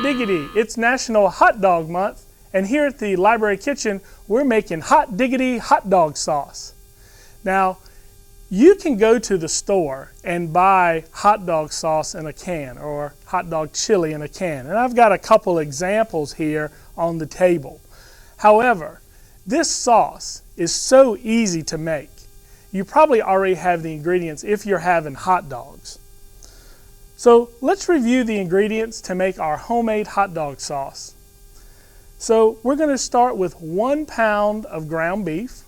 Diggity! It's National Hot Dog Month, and here at the Library Kitchen, we're making Hot Diggity hot dog sauce. Now, you can go to the store and buy hot dog sauce in a can or hot dog chili in a can, and I've got a couple examples here on the table. However, this sauce is so easy to make. You probably already have the ingredients if you're having hot dogs. So let's review the ingredients to make our homemade hot dog sauce. So we're going to start with 1 pound of ground beef,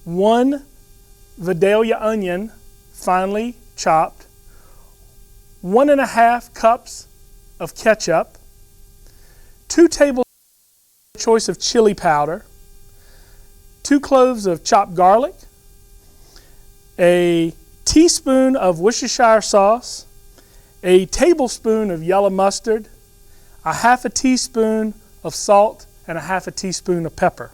1 Vidalia onion, finely chopped, 1½ cups of ketchup, 2 tablespoons of choice of chili powder, 2 cloves of chopped garlic, a teaspoon of Worcestershire sauce, a tablespoon of yellow mustard, a ½ teaspoon of salt, and a ½ teaspoon of pepper.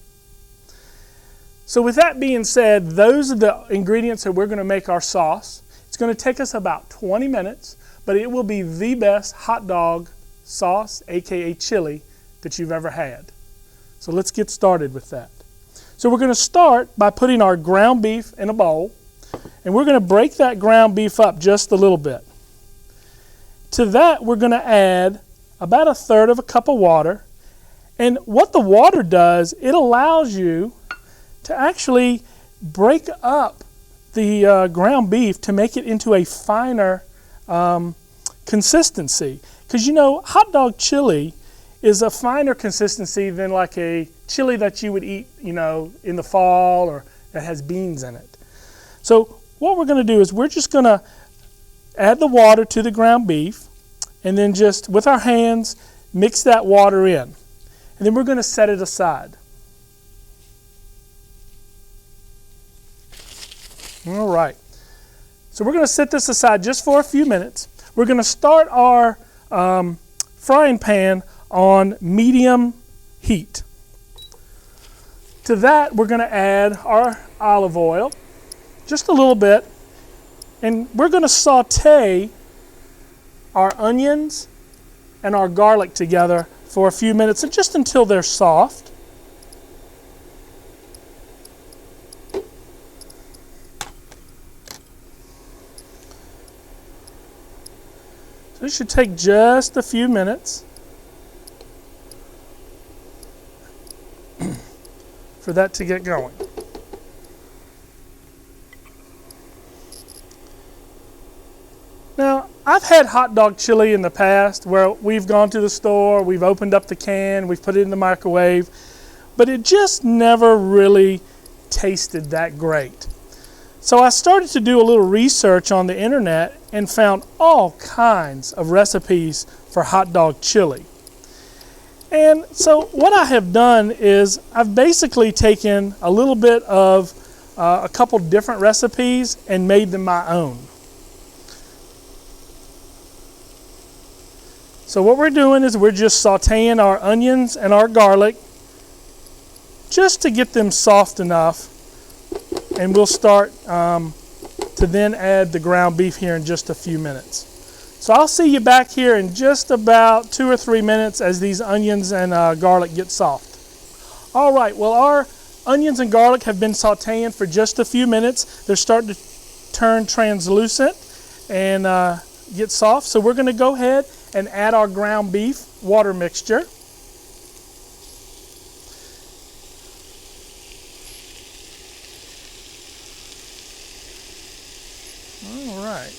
So with that being said, those are the ingredients that we're going to make our sauce. It's going to take us about 20 minutes, but it will be the best hot dog sauce, aka chili, that you've ever had. So let's get started with that. So we're going to start by putting our ground beef in a bowl, and we're going to break that ground beef up just a little bit. To that, we're going to add about 1/3 cup of water. And what the water does, it allows you to actually break up the ground beef to make it into a finer consistency. Because you know, hot dog chili is a finer consistency than like a chili that you would eat, you know, in the fall or that has beans in it. So what we're going to do is we're just going to add the water to the ground beef and then just with our hands mix that water in. And then we're going to set it aside. All right. So we're going to set this aside just for a few minutes. We're going to start our frying pan on medium heat. To that, we're going to add our olive oil, just a little bit, and we're going to saute our onions and our garlic together for a few minutes, and just until they're soft. So this should take just a few minutes for that to get going. Now, I've had hot dog chili in the past where we've gone to the store, we've opened up the can, we've put it in the microwave, but it just never really tasted that great. So I started to do a little research on the internet and found all kinds of recipes for hot dog chili. And so what I have done is I've basically taken a little bit of a couple different recipes and made them my own. So what we're doing is we're just sauteing our onions and our garlic just to get them soft enough, and we'll start to then add the ground beef here in just a few minutes. So I'll see you back here in just about 2 or 3 minutes as these onions and garlic get soft. All right, well our onions and garlic have been sauteing for just a few minutes. They're starting to turn translucent and get soft, so we're going to go ahead and add our ground beef water mixture. All right.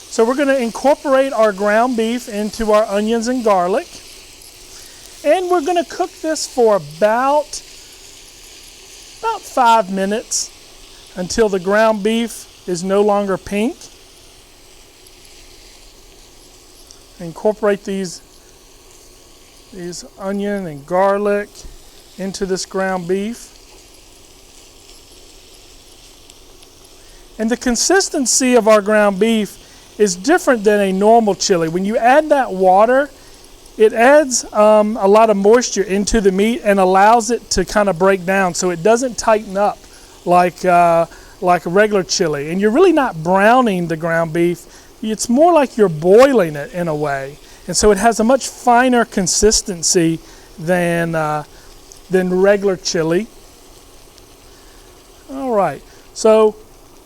So we're going to incorporate our ground beef into our onions and garlic. And we're going to cook this for about 5 minutes until the ground beef is no longer pink. Incorporate these onion and garlic into this ground beef. And the consistency of our ground beef is different than a normal chili. When you add that water, it adds a lot of moisture into the meat and allows it to kind of break down so it doesn't tighten up like like a regular chili. And you're really not browning the ground beef. It's more like you're boiling it in a way. And so it has a much finer consistency than regular chili. All right, so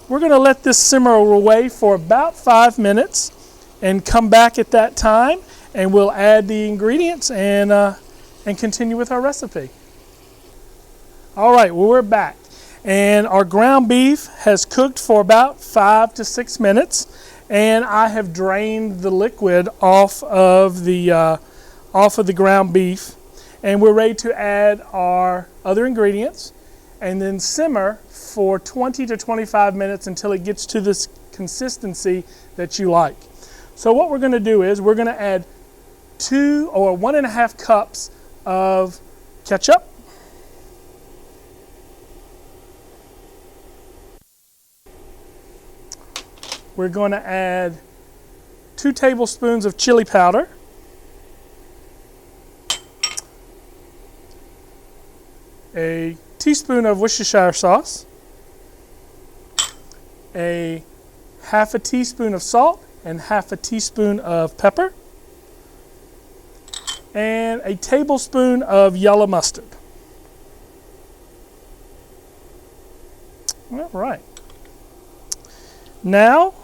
we're going to let this simmer away for about 5 minutes and come back at that time, and we'll add the ingredients and continue with our recipe. All right, well, we're back. And our ground beef has cooked for about 5 to 6 minutes, and I have drained the liquid off of the ground beef, and we're ready to add our other ingredients and then simmer for 20 to 25 minutes until it gets to this consistency that you like. So what we're going to do is we're going to add 2 or 1.5 cups of ketchup. We're going to add 2 tablespoons of chili powder. A teaspoon of Worcestershire sauce. A half a teaspoon of salt and half a teaspoon of pepper. And a tablespoon of yellow mustard. All right. Now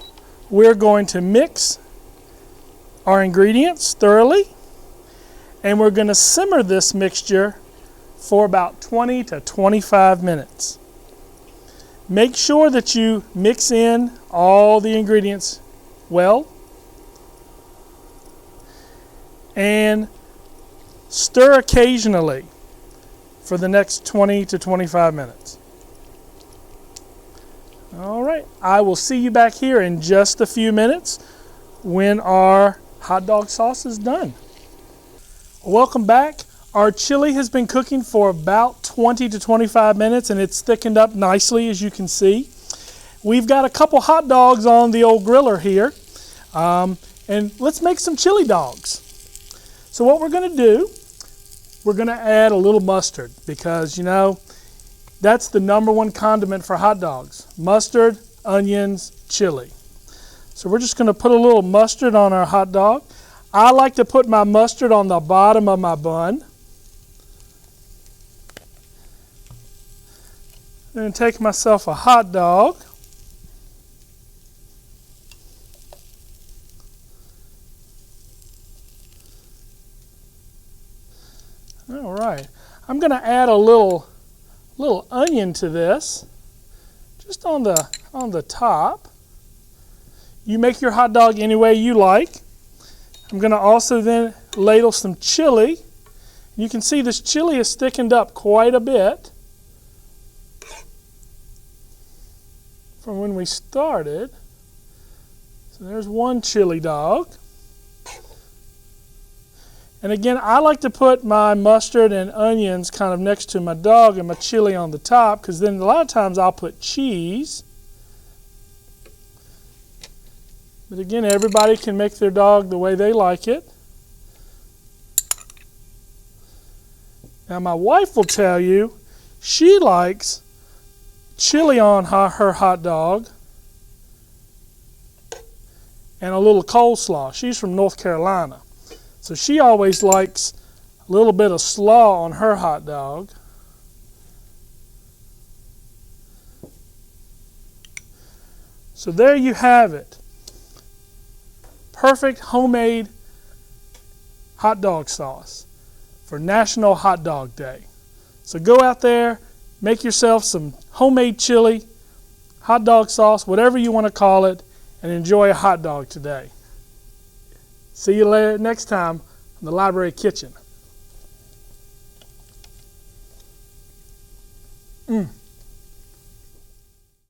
we're going to mix our ingredients thoroughly, and we're going to simmer this mixture for about 20 to 25 minutes. Make sure that you mix in all the ingredients well and stir occasionally for the next 20 to 25 minutes. All right, I will see you back here in just a few minutes when our hot dog sauce is done. Welcome back. Our chili has been cooking for about 20 to 25 minutes, and it's thickened up nicely, as you can see. We've got a couple hot dogs on the old griller here, and let's make some chili dogs. So what we're going to do, we're going to add a little mustard because, you know, that's the #1 condiment for hot dogs. Mustard, onions, chili. So we're just going to put a little mustard on our hot dog. I like to put my mustard on the bottom of my bun. I'm going to take myself a hot dog. All right. I'm going to add a little onion to this, just on the top. You make your hot dog any way you like. I'm going to also then ladle some chili. You can see this chili is thickened up quite a bit from when we started. So there's one chili dog. And again, I like to put my mustard and onions kind of next to my dog and my chili on the top, because then a lot of times I'll put cheese. But again, everybody can make their dog the way they like it. Now my wife will tell you she likes chili on her hot dog and a little coleslaw. She's from North Carolina. So she always likes a little bit of slaw on her hot dog. So there you have it. Perfect homemade hot dog sauce for National Hot Dog Day. So go out there, make yourself some homemade chili, hot dog sauce, whatever you want to call it, and enjoy a hot dog today. See you later next time in the library kitchen.